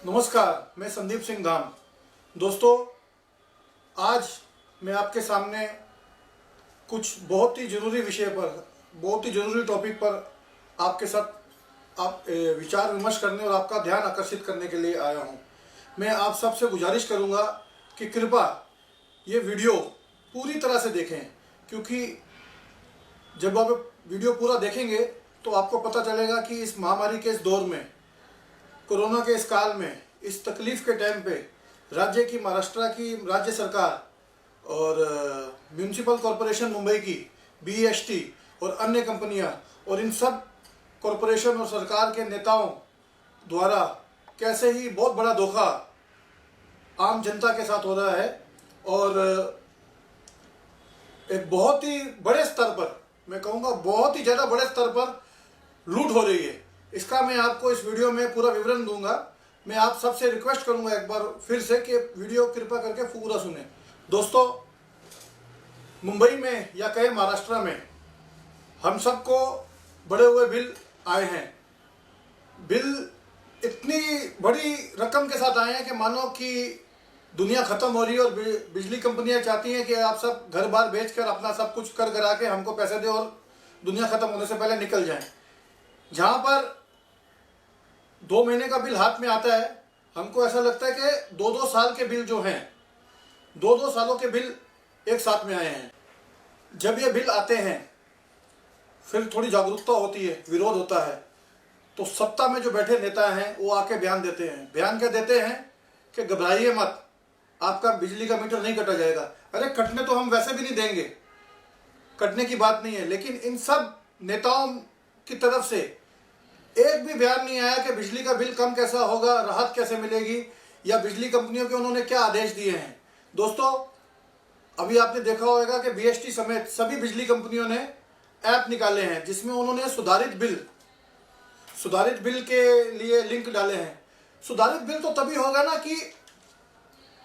नमस्कार, मैं संदीप सिंह धाम। दोस्तों, आज मैं आपके सामने कुछ बहुत ही ज़रूरी विषय पर, बहुत ही ज़रूरी टॉपिक पर आपके साथ विचार विमर्श करने और आपका ध्यान आकर्षित करने के लिए आया हूं। मैं आप सबसे गुजारिश करूंगा कि कृपया ये वीडियो पूरी तरह से देखें, क्योंकि जब आप वीडियो पूरा देखेंगे तो आपको पता चलेगा कि इस महामारी के इस दौर में, कोरोना के इस काल में, इस तकलीफ के टाइम पे राज्य की, महाराष्ट्र की राज्य सरकार और म्यूनिसिपल कॉरपोरेशन मुंबई की, BEST और अन्य कंपनियां और इन सब कॉरपोरेशन और सरकार के नेताओं द्वारा कैसे ही बहुत बड़ा धोखा आम जनता के साथ हो रहा है और एक बहुत ही बड़े स्तर पर, मैं कहूँगा बहुत ही ज़्यादा बड़े स्तर पर लूट हो रही है। इसका मैं आपको इस वीडियो में पूरा विवरण दूंगा। मैं आप सबसे रिक्वेस्ट करूंगा एक बार फिर से कि वीडियो कृपया करके पूरा सुने। दोस्तों, मुंबई में या कहे महाराष्ट्र में हम सबको बड़े हुए बिल आए हैं। बिल इतनी बड़ी रकम के साथ आए हैं कि मानो कि दुनिया ख़त्म हो रही है और बिजली कंपनियां चाहती हैं कि आप सब घर बार बेचकर अपना सब कुछ कर करा के हमको पैसे दें और दुनिया ख़त्म होने से पहले निकल जाएं। जहाँ पर 2 महीने का बिल हाथ में आता है, हमको ऐसा लगता है कि 2-2 साल के बिल जो हैं, 2-2 सालों के बिल एक साथ में आए हैं। जब ये बिल आते हैं फिर थोड़ी जागरूकता होती है, विरोध होता है, तो सत्ता में जो बैठे नेता हैं वो आके बयान देते हैं। बयान क्या देते हैं कि घबराइए मत, आपका बिजली का मीटर नहीं कटा जाएगा। अरे कटने तो हम वैसे भी नहीं देंगे, कटने की बात नहीं है, लेकिन इन सब नेताओं की तरफ से एक भी बयान नहीं आया कि बिजली का बिल कम कैसा होगा, राहत कैसे मिलेगी, या बिजली कंपनियों के उन्होंने क्या आदेश दिए हैं। दोस्तों, अभी आपने देखा होगा कि BEST समेत सभी बिजली कंपनियों ने ऐप निकाले हैं जिसमें उन्होंने सुधारित बिल के लिए लिंक डाले हैं। सुधारित बिल तो तभी होगा ना कि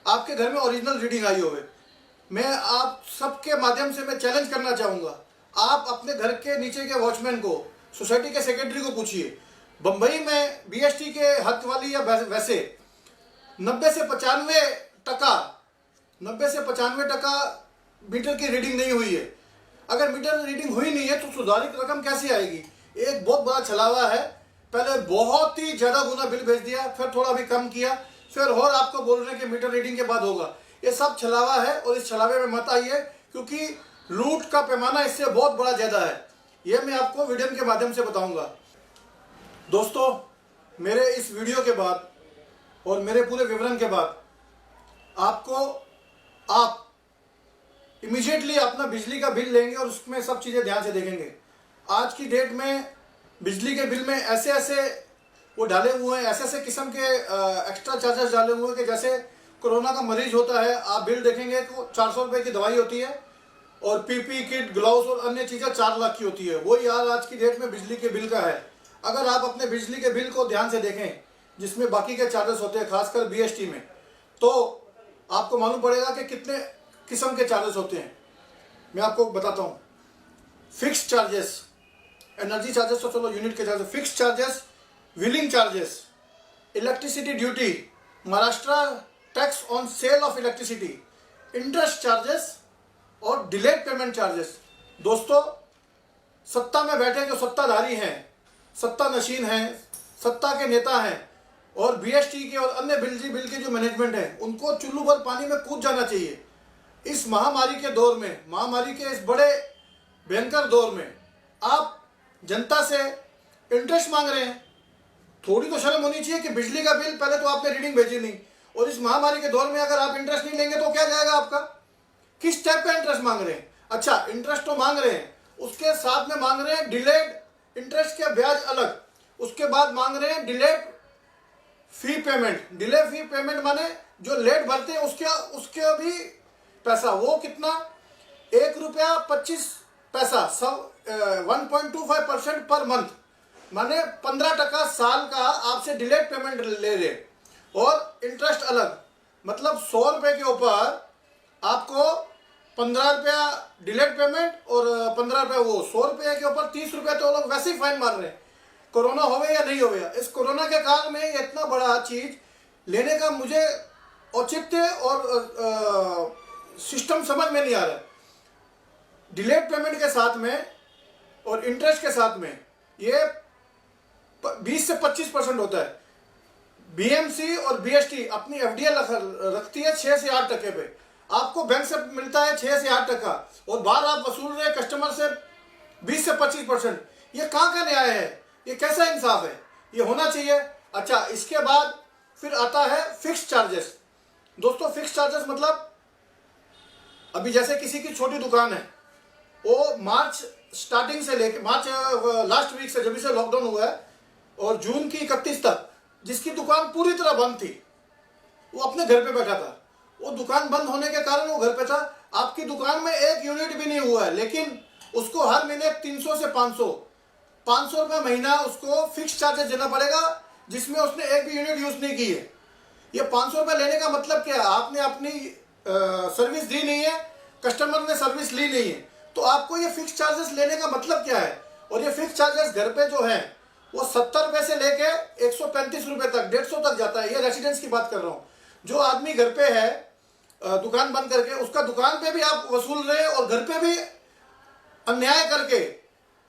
आपके घर में ओरिजिनल रीडिंग आई होवे। मैं आप सबके माध्यम से मैं चैलेंज करना चाहूँगा, आप अपने घर के नीचे के वॉचमैन को, सोसाइटी के सेक्रेटरी को पूछिए, बंबई में BEST के हक वाली या वैसे 90 से 95% मीटर की रीडिंग नहीं हुई है। अगर मीटर रीडिंग हुई नहीं है तो सुधारित रकम कैसे आएगी? एक बहुत बड़ा छलावा है। पहले बहुत ही ज़्यादा गुना बिल भेज दिया, फिर थोड़ा भी कम किया, फिर और आपको बोल रहे हैं कि मीटर रीडिंग के बाद होगा। ये सब छलावा है और इस छलावे में मत आइए, क्योंकि लूट का पैमाना इससे बहुत बड़ा ज़्यादा है। यह मैं आपको वीडियो के माध्यम से बताऊंगा। दोस्तों, मेरे इस वीडियो के बाद और मेरे पूरे विवरण के बाद आप इमीडिएटली अपना बिजली का बिल लेंगे और उसमें सब चीज़ें ध्यान से देखेंगे। आज की डेट में बिजली के बिल में ऐसे वो डाले हुए हैं, ऐसे किस्म के एक्स्ट्रा चार्जेस डाले हुए हैं कि जैसे कोरोना का मरीज होता है, आप बिल देखेंगे तो 400 रुपये की दवाई होती है और PP किट, ग्लव्स और अन्य चीज़ें 4 लाख की होती है। वो यार आज की डेट में बिजली के बिल का है। अगर आप अपने बिजली के बिल को ध्यान से देखें, जिसमें बाकी के चार्जेस होते हैं, खासकर BEST में, तो आपको मालूम पड़ेगा कि कितने किस्म के चार्जेस होते हैं। मैं आपको बताता हूँ। फिक्स चार्जेस, एनर्जी चार्जेस तो चलो यूनिट के charges, fix charges, wheeling charges, electricity duty, Maharashtra tax on sale of electricity, interest charges और डिलेड पेमेंट चार्जेस। दोस्तों, सत्ता में बैठे जो सत्ताधारी हैं, सत्ता नशीन हैं, सत्ता के नेता हैं और BEST के और अन्य बिल के जो मैनेजमेंट है, उनको चुल्लू भर पानी में कूद जाना चाहिए। इस महामारी के दौर में, महामारी के इस बड़े भयंकर दौर में आप जनता से इंटरेस्ट मांग रहे हैं। थोड़ी तो शर्म होनी चाहिए कि बिजली का बिल पहले तो आपने रीडिंग भेजी नहीं, और इस महामारी के दौर में अगर आप इंटरेस्ट नहीं लेंगे तो क्या जाएगा आपका? किस टाइप का इंटरेस्ट मांग रहे हैं? अच्छा, इंटरेस्ट तो मांग रहे हैं, उसके साथ में मांग रहे हैं डिलेड इंटरेस्ट के ब्याज अलग, उसके बाद मांग रहे हैं delayed fee payment. Delay fee payment माने जो लेट भरते हैं उसके भी पैसा, वो कितना? ₹1.25 सब 1.25% पर मंथ, माने 15% साल का आपसे डिलेड पेमेंट ले रहे, और इंटरेस्ट अलग। मतलब 100 रुपये के ऊपर आपको 15 रुपया डिलेड पेमेंट और 15 रुपया वो। 100 रुपये के ऊपर 30 रुपये तो लोग वैसे ही फाइन मार रहे हैं, कोरोना होवे या नहीं होवे। इस कोरोना के काल में इतना बड़ा चीज लेने का मुझे औचित्य और सिस्टम समझ में नहीं आ रहा। डिलेड पेमेंट के साथ में और इंटरेस्ट के साथ में ये 20 से 25% होता है। बीएमसी और बीएसटी अपनी एफडीएल रखती है 6 से 8% पे, आपको बैंक से मिलता है 6 से 8%, और बाहर आप वसूल रहे कस्टमर से 20 से 25%। ये कहाँ का न्याय है? ये कैसा इंसाफ है? ये होना चाहिए। अच्छा, इसके बाद फिर आता है फिक्स चार्जेस। दोस्तों, फिक्स चार्जेस मतलब अभी जैसे किसी की छोटी दुकान है, वो मार्च स्टार्टिंग से लेके मार्च लास्ट वीक से जब से लॉकडाउन हुआ है और जून की 31 तक जिसकी दुकान पूरी तरह बंद थी, वो अपने घर पे बैठा था। वो दुकान बंद होने के कारण वो घर पे था। आपकी दुकान में एक यूनिट भी नहीं हुआ है, लेकिन उसको हर महीने 300 से 500 रुपये महीना उसको फिक्स चार्जेस देना पड़ेगा, जिसमें उसने एक भी यूनिट यूज नहीं की है। ये 500 रुपये लेने का मतलब क्या है? आपने अपनी सर्विस दी नहीं है, कस्टमर ने सर्विस ली नहीं है, तो आपको ये फिक्स चार्जेस लेने का मतलब क्या है? और ये फिक्स चार्जेस घर पे जो है वो 70 रुपये से लेके 135 रुपये तक, 150 तक जाता है। ये रेसिडेंस की बात कर रहा हूँ। जो आदमी घर पे है दुकान बंद करके, उसका दुकान पे भी आप वसूल रहे हैं और घर पे भी अन्याय करके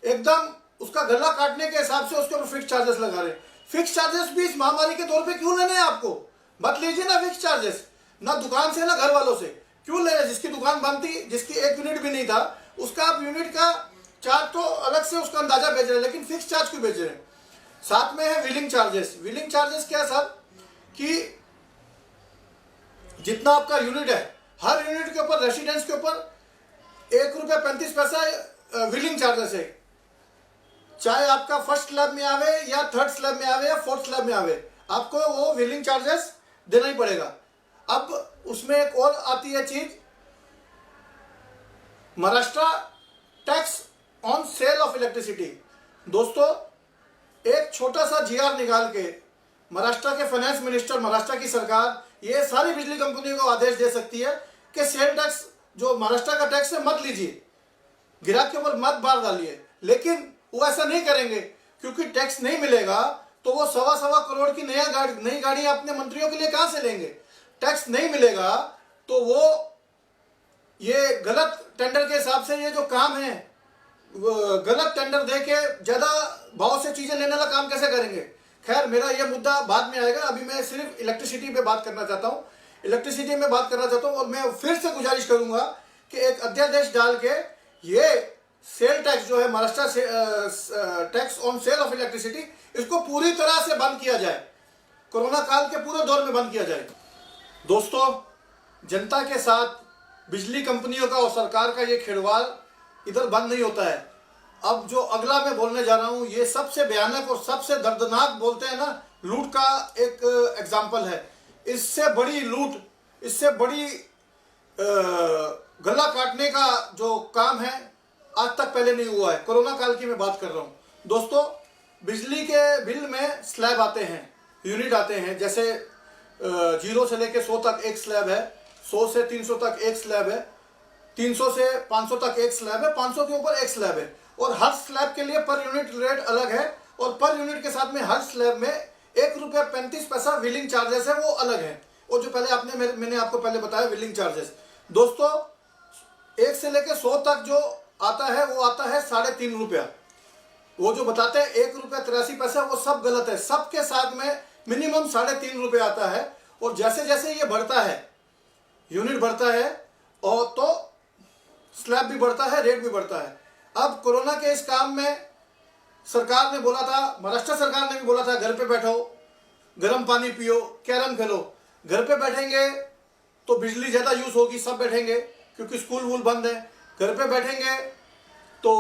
एकदम उसका गला काटने के हिसाब से उसके ऊपर फिक्स चार्जेस लगा रहे हैं। फिक्स चार्जेस भी इस महामारी के दौर पे क्यों लेने हैं? आपको मत लीजिए ना फिक्स चार्जेस, ना दुकान से ना घर वालों से। क्यों ले रहे? जिसकी दुकान बंद थी, जिसकी एक यूनिट भी नहीं था, उसका आप यूनिट का चार्ज तो अलग से उसका अंदाजा भेज रहे हैं, लेकिन फिक्स चार्ज क्यों भेज रहे हैं? साथ में है विलिंग चार्जेस। विलिंग चार्जेस क्या है सर? कि जितना आपका यूनिट है, हर यूनिट के ऊपर, रेसिडेंस के ऊपर ₹1.35 विलिंग चार्जेस है। चाहे आपका फर्स्ट स्लैब में आवे या थर्ड स्लैब में आवे या फोर्थ स्लैब में आवे, आपको वो विलिंग चार्जेस देना ही पड़ेगा। अब उसमें एक और आती है चीज, Maharashtra tax on sale of electricity. दोस्तों, एक छोटा सा जीआर निकाल के महाराष्ट्र के फाइनेंस मिनिस्टर, महाराष्ट्र की सरकार ये सारी बिजली कंपनियों को आदेश दे सकती है कि सेल टैक्स जो महाराष्ट्र का टैक्स है मत लीजिए, ग्राहक के ऊपर मत बार डालिए। लेकिन वो ऐसा नहीं करेंगे, क्योंकि टैक्स नहीं मिलेगा तो वो सवा करोड़ की नई गाड़ी अपने मंत्रियों के लिए कहां से लेंगे? टैक्स नहीं मिलेगा तो वो ये गलत टेंडर के हिसाब से ये जो काम है, गलत टेंडर दे के ज्यादा भाव से चीजें लेने वाला काम कैसे करेंगे? खैर, मेरा ये मुद्दा बाद में आएगा। अभी मैं सिर्फ इलेक्ट्रिसिटी पे बात करना चाहता हूँ। इलेक्ट्रिसिटी में बात करना चाहता हूँ और मैं फिर से गुजारिश करूंगा कि एक अध्यादेश डाल के ये सेल टैक्स जो है, Maharashtra tax on sale of electricity, इसको पूरी तरह से बंद किया जाए। कोरोना काल के पूरे दौर में बंद किया जाए। दोस्तों, जनता के साथ बिजली कंपनियों का और सरकार का ये खिलवाड़ इधर बंद नहीं होता है। अब जो अगला मैं बोलने जा रहा हूं, ये सबसे भयानक और सबसे दर्दनाक, बोलते हैं ना, लूट का एक एग्जाम्पल है। इससे बड़ी लूट, इससे बड़ी गला काटने का जो काम है आज तक पहले नहीं हुआ है। कोरोना काल की मैं बात कर रहा हूं। दोस्तों, बिजली के बिल में स्लैब आते हैं, यूनिट आते हैं। जैसे 0 से लेके 100 तक एक स्लैब है, 100 से 300 तक एक स्लैब है, 300 से 500 तक एक स्लैब है, 500 के ऊपर एक स्लैब है। और हर स्लैब के लिए पर यूनिट रेट अलग है, और पर यूनिट के साथ में हर स्लैब में ₹1.35 विलिंग चार्जेस है, वो अलग है। और जो पहले मैंने आपको पहले बताया विलिंग चार्जेस। दोस्तों, 1 से लेकर 100 तक जो आता है वो आता है ₹3.5। वो जो बताते हैं ₹1.83, वो सब गलत है। सबके साथ में मिनिमम ₹3.5 आता है। और जैसे जैसे ये बढ़ता है, यूनिट बढ़ता है, और तो स्लैब भी बढ़ता है, रेट भी बढ़ता है। अब कोरोना के इस काम में सरकार ने बोला था, महाराष्ट्र सरकार ने भी बोला था, घर पे बैठो, गर्म पानी पियो, कैरम खेलो। घर पे बैठेंगे तो बिजली ज़्यादा यूज होगी, सब बैठेंगे क्योंकि स्कूल वूल बंद है। घर पे बैठेंगे तो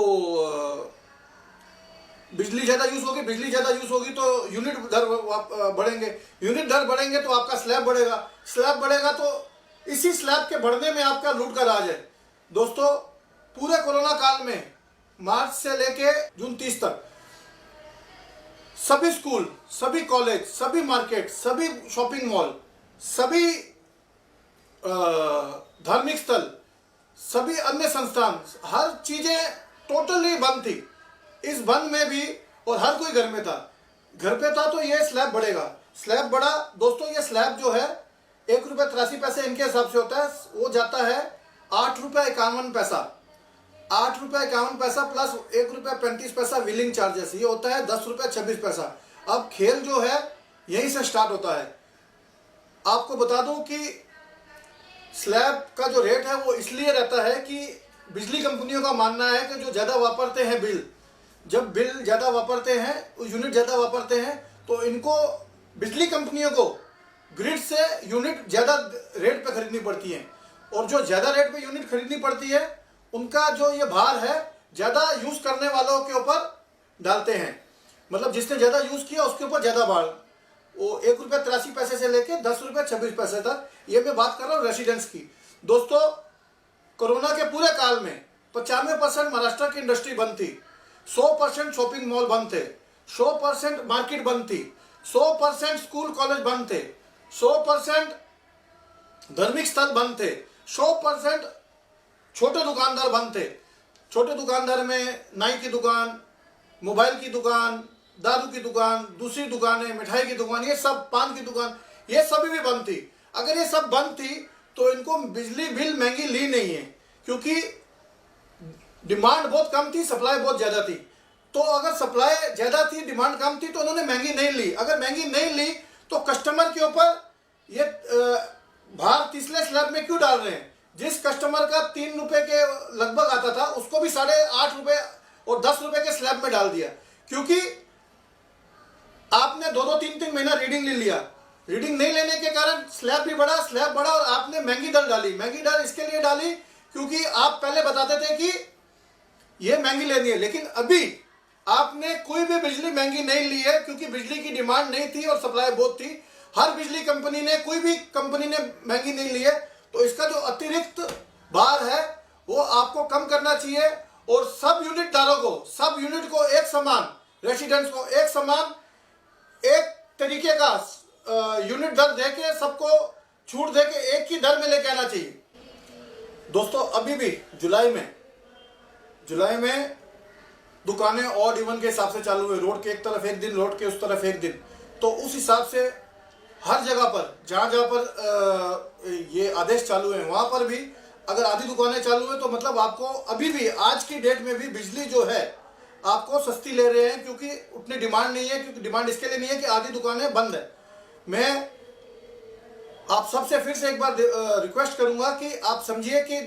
बिजली ज़्यादा यूज होगी, बिजली ज़्यादा यूज होगी तो यूनिट दर बढ़ेंगे, यूनिट दर बढ़ेंगे तो आपका स्लैब बढ़ेगा, स्लैब बढ़ेगा तो इसी स्लैब के बढ़ने में आपका लूट का राज है। दोस्तों, पूरे कोरोना काल में मार्च से लेके जून 30 तक सभी स्कूल, सभी कॉलेज, सभी मार्केट, सभी शॉपिंग मॉल, सभी धार्मिक स्थल, सभी अन्य संस्थान, हर चीजें टोटली बंद थी। इस बंद में भी, और हर कोई घर में था, घर पे था तो ये स्लैब बढ़ेगा, स्लैब बढ़ा दोस्तों, ये स्लैब जो है 1 रुपये 83 पैसे इनके हिसाब से होता है, वो जाता है 8 रुपये 51 पैसा। 8 रुपये 51 पैसा प्लस 1 रुपये 35 पैसा व्हीलिंग चार्जेस, ये होता है 10 रुपये 26 पैसा। अब खेल जो है यहीं से स्टार्ट होता है। आपको बता दूं कि स्लैब का जो रेट है वो इसलिए रहता है कि बिजली कंपनियों का मानना है कि जो ज़्यादा वापरते हैं बिल, जब बिल ज़्यादा वापरते हैं, यूनिट ज़्यादा वापरते हैं, तो इनको बिजली कंपनियों को ग्रिड से यूनिट ज़्यादा रेट पे खरीदनी पड़ती है, और जो ज़्यादा रेट पे यूनिट खरीदनी पड़ती है उनका जो ये भार है ज़्यादा यूज़ करने वालों के ऊपर डालते हैं। मतलब जिसने ज़्यादा यूज़ किया उसके ऊपर ज़्यादा भार, वो 1 रुपये 83 पैसे से लेके 10 रुपये 26 पैसे तक, ये मैं बात कर रहा हूँ रेसिडेंस की। दोस्तों कोरोना के पूरे काल में 95% महाराष्ट्र की इंडस्ट्री बंद थी, 100% शॉपिंग मॉल बंद थे, 100% मार्केट बंद थी, 100% स्कूल कॉलेज बंद थे, 100% धार्मिक स्थल बंद थे, 100% छोटे दुकानदार बंद थे। छोटे दुकानदार में नाई की दुकान, मोबाइल की दुकान, दारू की दुकान, दूसरी दुकानें, मिठाई की दुकान, ये सब, पान की दुकान, ये सभी भी बंद थी। अगर ये सब बंद थी तो इनको बिजली बिल महंगी ली नहीं है, क्योंकि डिमांड बहुत कम थी, सप्लाई बहुत ज़्यादा थी। तो अगर सप्लाई ज़्यादा थी, डिमांड कम थी, तो उन्होंने महंगी नहीं ली। अगर महंगी नहीं ली तो कस्टमर के ऊपर ये भार तीसरे स्लैब में क्यों डाल रहे हैं? जिस कस्टमर का 3 रुपए के लगभग आता था उसको भी 8.5 रुपए और 10 रुपए के स्लैब में डाल दिया, क्योंकि आपने 2-3 महीना रीडिंग ले लिया। रीडिंग नहीं लेने के कारण स्लैब भी बढ़ा, स्लैब बढ़ा, और आपने महंगी दर डाली। महंगी दर इसके लिए डाली क्योंकि आप पहले बताते थे कि ये महंगी लेनी है, लेकिन अभी आपने कोई भी बिजली महंगी नहीं ली है, क्योंकि बिजली की डिमांड नहीं थी और सप्लाई बहुत थी। हर बिजली कंपनी ने, कोई भी कंपनी ने महंगी नहीं ली है। तो इसका जो अतिरिक्त भार है वो आपको कम करना चाहिए, और सब यूनिटदारों को, सब यूनिट को एक समान, रेसिडेंट्स को एक समान, एक तरीके का यूनिट दर देके, सबको छूट देके एक ही दर में लेके आना चाहिए। दोस्तों अभी भी जुलाई में दुकानें ऑड इवन के हिसाब से चालू हुई, रोड के एक तरफ एक दिन, रोड के उस तरफ एक दिन। तो उस हिसाब से हर जगह पर जहाँ पर ये आदेश चालू है वहाँ पर भी अगर आधी दुकानें चालू है तो मतलब आपको अभी भी आज की डेट में भी बिजली जो है आपको सस्ती ले रहे हैं, क्योंकि उतनी डिमांड नहीं है। क्योंकि डिमांड इसके लिए नहीं है कि आधी दुकानें बंद है। मैं आप सबसे फिर से एक बार रिक्वेस्ट करूंगा कि आप समझिए कि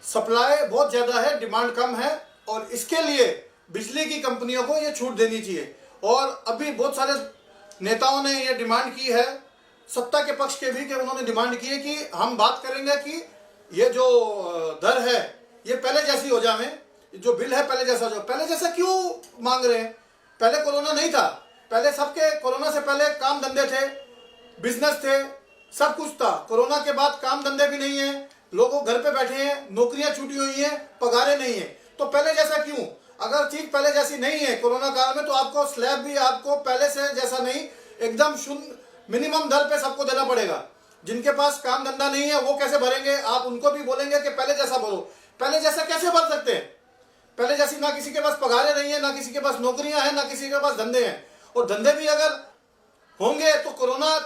सप्लाई बहुत ज़्यादा है, डिमांड कम है, और इसके लिए बिजली की कंपनियों को ये छूट देनी चाहिए। और अभी बहुत सारे नेताओं ने ये डिमांड की है, सत्ता के पक्ष के भी, कि उन्होंने डिमांड की है कि हम बात करेंगे कि ये जो दर है ये पहले जैसी हो जाए, जो बिल है पहले जैसा हो जाए। पहले जैसा क्यों मांग रहे हैं? पहले कोरोना नहीं था, पहले सबके, कोरोना से पहले काम धंधे थे, बिजनेस थे, सब कुछ था। कोरोना के बाद काम धंधे भी नहीं है, लोगों घर पे बैठे हैं, नौकरियां छूटी हुई हैं, पगारें नहीं है। तो पहले जैसा क्यों? अगर चीज पहले जैसी नहीं है कोरोना काल में, तो आपको स्लैब भी आपको पहले से जैसा नहीं, एकदम शून्य मिनिमम दर पे सबको देना पड़ेगा। जिनके पास काम धंधा नहीं है वो कैसे भरेंगे? आप उनको भी बोलेंगे कि पहले जैसा भरो। पहले जैसा कैसे भर सकते हैं? पहले जैसी ना किसी के पास पगारें नहीं है, ना किसी के पास नौकरियां हैं, ना किसी के पास धंधे हैं। और धंधे भी अगर होंगे तो कोरोना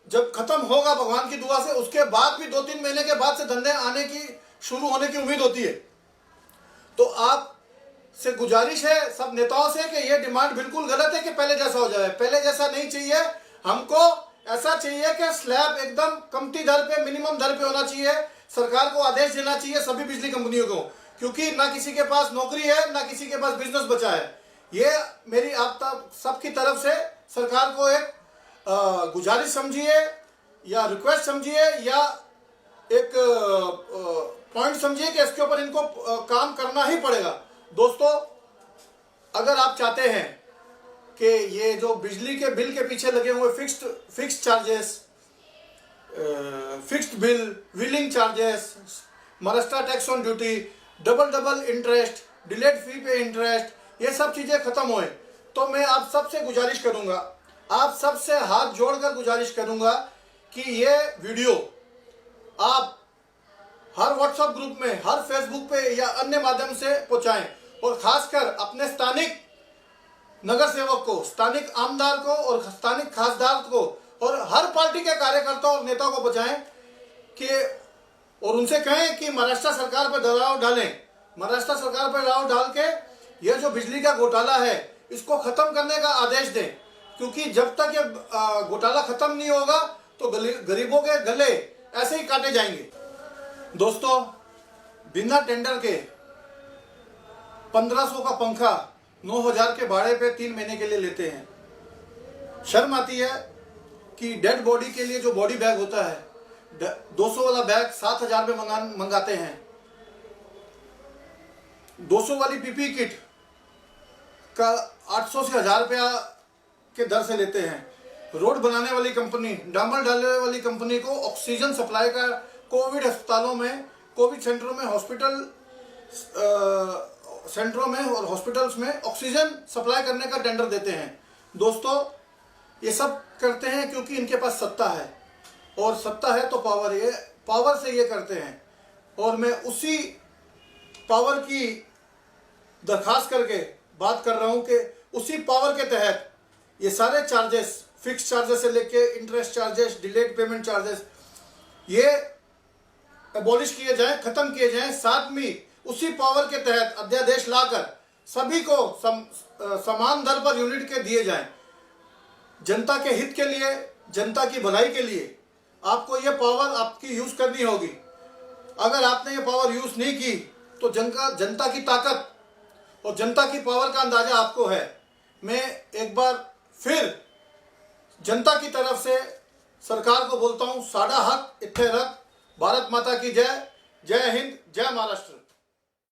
जब खत्म होगा भगवान की दुआ से, उसके बाद भी 2-3 महीने के बाद से धंधे आने की, शुरू होने की उम्मीद होती है। तो आप से गुजारिश है सब नेताओं से कि ये डिमांड बिल्कुल गलत है कि पहले जैसा हो जाए। पहले जैसा नहीं चाहिए हमको, ऐसा चाहिए कि स्लैब एकदम कमती दर पे, मिनिमम दर पे होना चाहिए। सरकार को आदेश देना चाहिए सभी बिजली कंपनियों को, क्योंकि ना किसी के पास नौकरी है, ना किसी के पास बिजनेस बचा है। ये मेरी आप सबकी तरफ से सरकार को एक गुजारिश समझिए, या रिक्वेस्ट समझिए, या एक पॉइंट समझिए कि इसके ऊपर इनको काम करना ही पड़ेगा। दोस्तों अगर आप चाहते हैं कि ये जो बिजली के बिल के पीछे लगे हुए fixed charges, fixed bill, wheeling charges, Maharashtra tax on duty, double interest, delayed fee पे इंटरेस्ट, ये सब चीज़ें खत्म होए, तो मैं आप सबसे गुजारिश करूंगा, आप सबसे हाथ जोड़कर गुजारिश करूंगा कि ये वीडियो आप हर व्हाट्सएप ग्रुप में, हर फेसबुक पे या अन्य माध्यम से पहुंचाएं, और खासकर अपने स्थानिक नगर सेवक को, स्थानिक आमदार को और स्थानिक खासदार को और हर पार्टी के कार्यकर्ता और नेता को बचाएं कि और उनसे कहें कि महाराष्ट्र सरकार पर दबाव डालें, महाराष्ट्र सरकार पर दबाव डाल के यह जो बिजली का घोटाला है इसको खत्म करने का आदेश दें, क्योंकि जब तक ये घोटाला खत्म नहीं होगा तो गरीबों के गले ऐसे ही काटे जाएंगे। दोस्तों, बिना टेंडर के 1500 का पंखा 9000 के भाड़े पे 3 महीने के लिए लेते हैं। शर्म आती है कि डेड बॉडी के लिए जो बॉडी बैग होता है 200 वाला बैग 7000 में मंगाते हैं। 200 वाली पीपी किट का 800 से 1000 रुपया के दर से लेते हैं। रोड बनाने वाली कंपनी, डामर डालने वाली कंपनी को ऑक्सीजन सप्लाई का कोविड अस्पतालों में, कोविड सेंटरों में, हॉस्पिटल सेंटरों में और हॉस्पिटल्स में ऑक्सीजन सप्लाई करने का टेंडर देते हैं। दोस्तों, ये सब करते हैं क्योंकि इनके पास सत्ता है, और सत्ता है तो पावर, ये पावर से ये करते हैं। और मैं उसी पावर की दरखास्त करके बात कर रहा हूं कि उसी पावर के तहत ये सारे चार्जेस, फिक्स चार्जेस से लेके interest charges, delayed payment charges, ये एबॉलिश किए जाएं, खत्म किए जाएं। साथ में उसी पावर के तहत अध्यादेश लाकर सभी को समान दर पर यूनिट के दिए जाएं। जनता के हित के लिए, जनता की भलाई के लिए आपको ये पावर आपकी यूज करनी होगी। अगर आपने ये पावर यूज नहीं की तो जनता की ताकत और जनता की पावर का अंदाजा आपको है। मैं एक बार फिर जनता की तरफ से सरकार को बोलता हूं, साडा हक इत्थे रख। भारत माता की जय। जय हिंद, जय महाराष्ट्र।